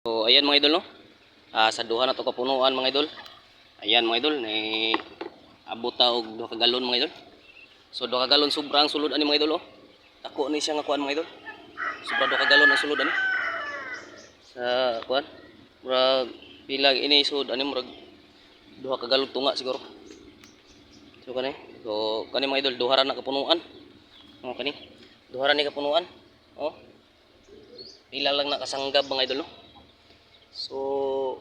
So ayan mga idol no. Sa duha na to kapunuan mga idol. Ayan mga idol, ni abot ta og 2 ka galon mga idol. So 2 ka galon sobrang sulod ani mga idol oh. Ako ni siya nga kuan mga idol. Sobra 2 ka galon ang sulod ani. Sa kuan, murag pilag ini sud ani murag 2 ka galon tunga siguro. So kani mga idol duha ra na kapunuan. Oh kani. Duha ra ni kapunuan. Oh. Pila lang nakasanggab mga idol no. So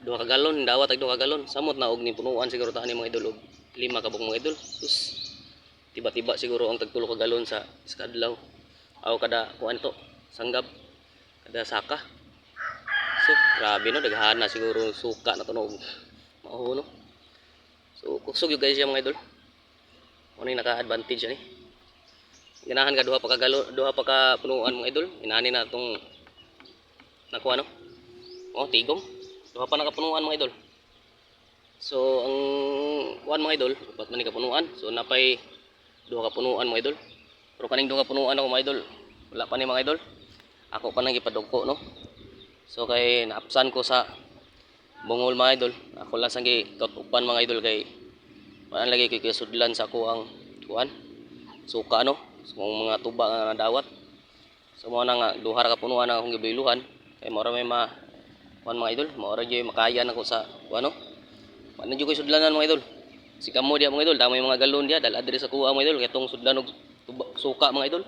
2 ka galon dawat ag 2 ka galon samot na og ni punuan siguro ta ni mga idol og 5 ka bug mga idol. Sus tiba-tiba siguro ang tag 3 ka galon sa adlaw aw kada kuan to sanggab kada saka. So grabe no, daghan na siguro suka na to no mao no. So kusog yung guys siya mga idol, ano yung naka-advantage ani. Ganahan ka duha pa ka galon, duha pa ka punuan mga idol, inani na itong nakuha no. Oh tigom, duha pa nakapunuan mga idol. So ang kuan mga idol, upat man ni kapunuan. So napay duha ka punuan mga idol. Pero kaning duha ka punuan ako mga idol, wala pa ni mga idol. Ako pa nang ipadugko no. So kay naapsan ko sa bungol mga idol. Ako lang sang gitutupan mga idol kay wala lagi kay sudlan sa ako ang kuan suka no. So mga tuba nga nadawat. So mo na nga duha ra ka punuan akong gibiluhan kay mao ra may kuan mga idol, mao ra jay makaya nako sa kuan no. Wala jud koy sudlanan mga idol. Si kamo dia mga idol, damay mga galon dia dal adre sa kuha mga idol kay tong sudlan og suka mga idol.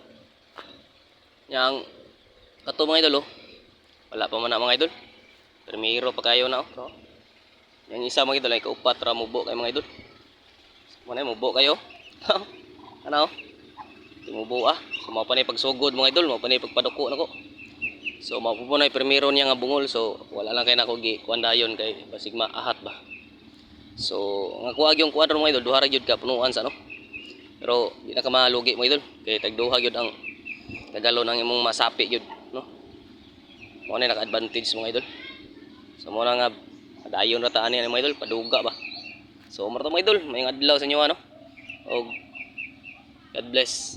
Yang kato mga idol oh. Wala pa man na mga idol. Primero pa kayo na oh. Yang isa mga idol ay kaupat ra mubo kay mga idol. Muna mubo kayo. Ano? Mubo ah. So mao pa ni pagsugod mga idol, mao pa ni pagpaduko nako. So mao pa na primero niya nga bungol, so wala lang kay nako gi kuan dayon kay basig maahat ba. So nga kuha yung kwadro mga idol, duha ra gyud ka punuan sa no. Pero di na ka malugi mga idol kay tag duha gyud ang kagalo nang imong masapi gyud no. Mo na naka-advantage mga idol. So mo na nga dayon ra ta ani mga idol, paduga ba. So marto mga idol, may adlaw sa inyo ano. Og God bless.